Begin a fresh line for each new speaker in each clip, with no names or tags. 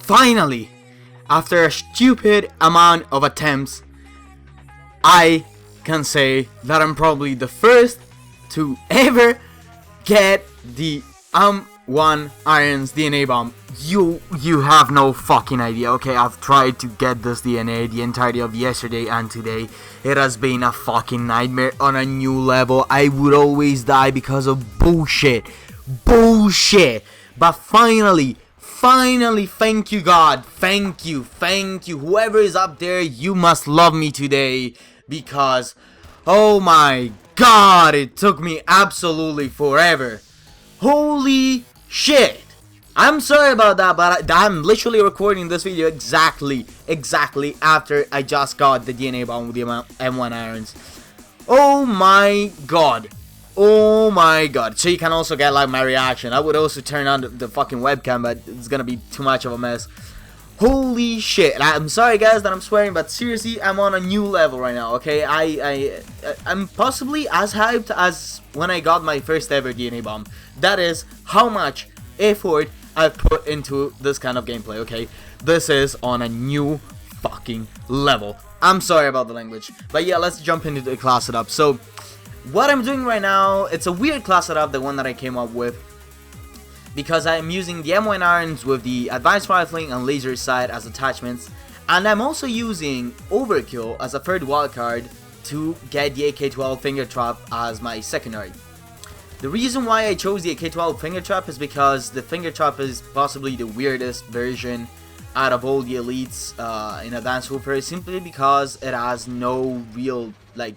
finally, after a stupid amount of attempts, I can say that I'm probably the first to ever get the M1 Irons DNA bomb. You have no fucking idea. Okay, I've tried to get this DNA the entirety of yesterday and today. It has been a fucking nightmare on a new level. I would always die because of bullshit. But finally, thank you, God. Thank you. Whoever is up there, you must love me today. Because, oh my God, it took me absolutely forever. Holy shit. I'm sorry about that, but I'm literally recording this video exactly after I just got the DNA bomb with the M1 Irons. Oh my God. So you can also get like my reaction. I would also turn on the fucking webcam, but it's gonna be too much of a mess. Holy shit. I'm sorry guys that I'm swearing, but seriously, I'm on a new level right now, okay? I'm possibly as hyped as when I got my first ever DNA bomb. That is how much effort I've put into this kind of gameplay, okay? This is on a new fucking level. I'm sorry about the language. But yeah, let's jump into the class setup. So, what I'm doing right now, it's a weird class setup, the one that I came up with. Because I'm using the M1 Irons with the advanced rifling and laser sight as attachments. And I'm also using Overkill as a third wildcard to get the AK-12 finger trap as my secondary. The reason why I chose the AK-12 finger trap is because the finger trap is possibly the weirdest version out of all the elites in Advanced Warfare, simply because it has no real, like,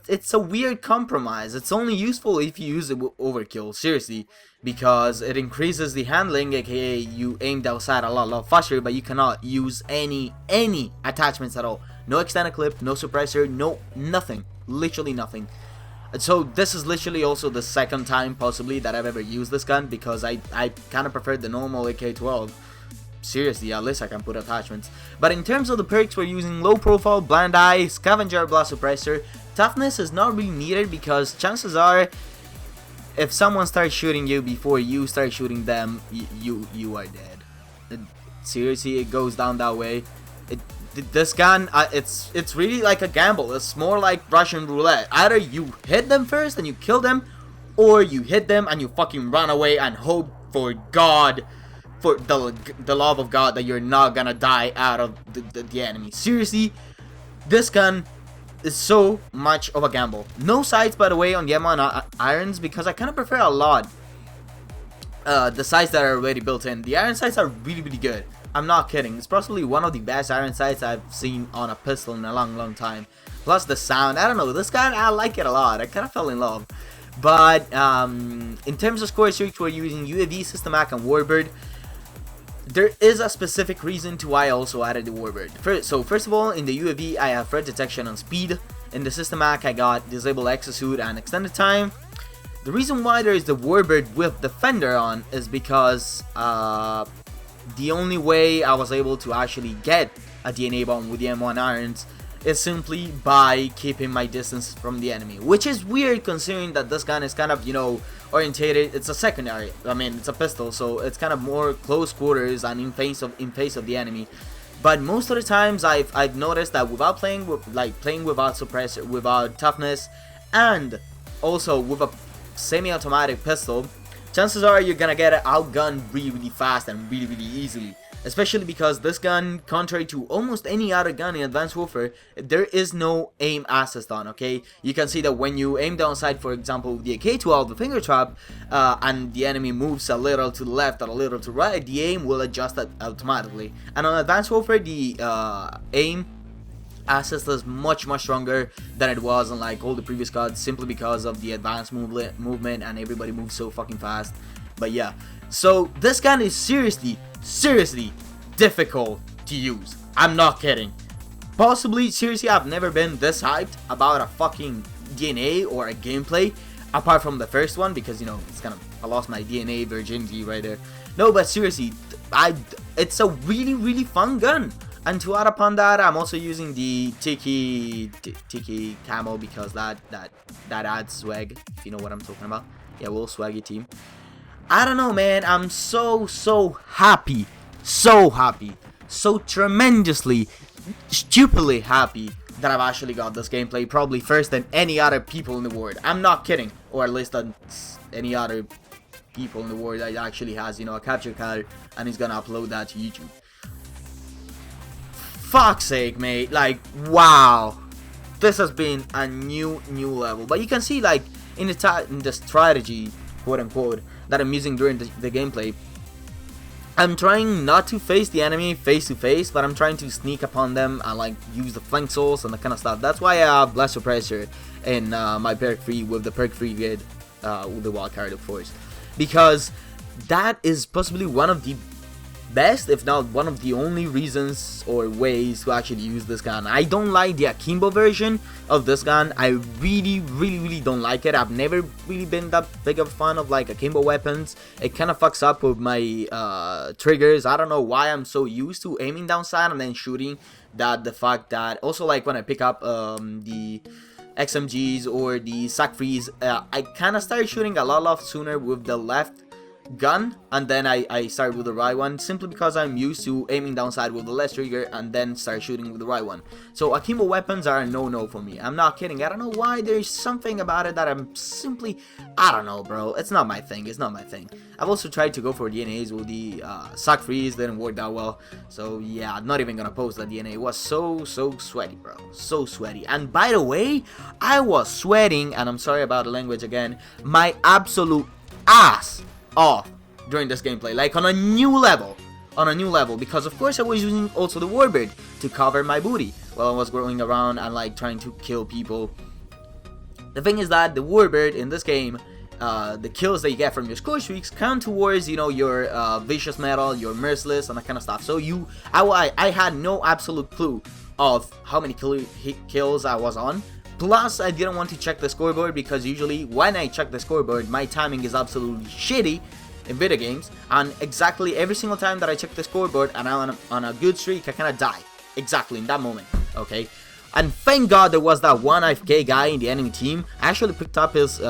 it's a weird compromise. It's only useful if you use it with Overkill, seriously, because it increases the handling, aka you aim outside a lot faster, but you cannot use any attachments at all. No extended clip, no suppressor, no nothing, literally nothing. So this is literally also the second time possibly that I've ever used this gun, because I kind of prefer the normal AK-12. Seriously, at least I can put attachments. But in terms of the perks, we're using low profile, blind eye, scavenger, blast suppressor. Toughness is not really needed because chances are, if someone starts shooting you before you start shooting them, you are dead. Seriously, it goes down that way. This gun, it's really like a gamble. It's more like Russian roulette. Either you hit them first and you kill them, or you hit them and you fucking run away and hope for God, for the love of God, that you're not gonna die out of the enemy. Seriously, this gun is so much of a gamble. No sights, by the way, on the M1 Irons, because I kind of prefer a lot the sights that are already built in. The iron sights are really good. I'm not kidding. It's possibly one of the best iron sights I've seen on a pistol in a long time. Plus the sound, I don't know, this gun, I like it a lot. I kind of fell in love. But in terms of score streaks, we're using UAV, Systematic, and Warbird. There is a specific reason to why I also added the Warbird. So first of all, in the UAV, I have threat detection and speed. In the Systematic, I got disable exosuit and extended time. The reason why there is the Warbird with Defender on is because the only way I was able to actually get a DNA bomb with the M1 Irons is simply by keeping my distance from the enemy, which is weird considering that this gun is kind of, you know, orientated. It's a secondary, I mean, it's a pistol, so it's kind of more close quarters and in face of the enemy. But most of the times I've noticed that without playing without suppressor, without toughness, and also with a semi-automatic pistol, chances are you're gonna get outgunned really fast and really easily. Especially because this gun, contrary to almost any other gun in Advanced Warfare, there is no aim assist on, okay? You can see that when you aim down sight, for example, the AK-12, the finger trap, and the enemy moves a little to the left or a little to the right, the aim will adjust that automatically. And on Advanced Warfare, the aim assist is much stronger than it was on like all the previous cards, simply because of the advanced movement and everybody moves so fucking fast. But yeah, so this gun is seriously difficult to use. I'm not kidding. Possibly, seriously, I've never been this hyped about a fucking DNA or a gameplay, apart from the first one, because, you know, it's kind of, I lost my DNA virginity right there. No, but seriously, it's a really fun gun. And to add upon that, I'm also using the Tiki camo, because that adds swag, if you know what I'm talking about. Yeah, we'll swaggy team. I don't know, man. I'm so happy so happy, so tremendously, stupidly happy that I've actually got this gameplay probably first than any other people in the world. I'm not kidding, or at least than any other people in the world that actually has, you know, a capture card and is gonna upload that to YouTube. Fuck's sake, mate, like, wow, this has been a new level. But you can see, like, in the strategy, quote unquote, that I'm using during the gameplay, I'm trying not to face the enemy face to face, but I'm trying to sneak upon them and like use the flank souls and that kind of stuff. That's why I have Blast Suppressor in my perk free with the perk free grid with the wild card, of course, because that is possibly one of the best, if not one of the only reasons or ways to actually use this gun. I don't like the akimbo version of this gun. I really don't like it. I've never really been that big of a fan of like akimbo weapons. It kind of fucks up with my triggers. I don't know why I'm so used to aiming down sight and then shooting, that the fact that also like when I pick up the XMGs or the sack freeze, I kind of started shooting a lot sooner with the left gun, and then I start with the right one, simply because I'm used to aiming down sight with the left trigger and then start shooting with the right one. So akimbo weapons are a no for me. I'm not kidding. I don't know why. There's something about it that I'm simply, I don't know, bro. It's not my thing. It's not my thing. I've also tried to go for DNAs with the sack freeze. Didn't work that well. So yeah, I'm not even gonna post that DNA. It was so sweaty, bro. So sweaty. And by the way, I was sweating, and I'm sorry about the language again, my absolute ass off during this gameplay, like on a new level, because of course I was using also the warbird to cover my booty while I was going around and like trying to kill people. The thing is that the warbird in this game, the kills that you get from your score streaks count towards, you know, your vicious metal, your merciless, and that kind of stuff. So I had no absolute clue of how many kills I was on. Plus, I didn't want to check the scoreboard, because usually when I check the scoreboard, my timing is absolutely shitty in video games, and exactly every single time that I check the scoreboard and I'm on a good streak, I kind of die exactly in that moment, okay? And thank God there was that one AFK guy in the enemy team. I actually picked up his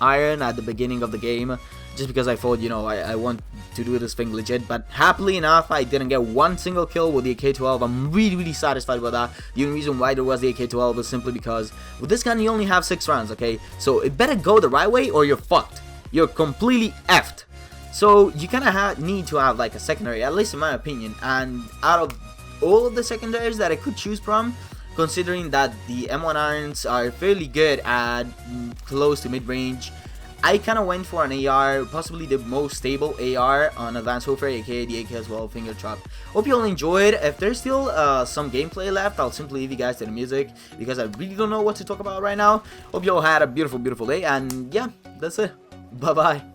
iron at the beginning of the game, just because I thought, you know, I want to do this thing legit. But happily enough, I didn't get one single kill with the AK-12. I'm really satisfied with that. The only reason why there was the AK-12 was simply because with this gun you only have 6 rounds, okay? So it better go the right way or you're fucked. You're completely effed. So you kind of need to have like a secondary, at least in my opinion. And out of all of the secondaries that I could choose from, considering that the M1 irons are fairly good at close to mid-range, I kind of went for an AR, possibly the most stable AR on Advanced Warfare, aka the AK as well, Finger Trap. Hope you all enjoyed. If there's still some gameplay left, I'll simply leave you guys to the music, because I really don't know what to talk about right now. Hope you all had a beautiful day, and yeah, that's it. Bye bye.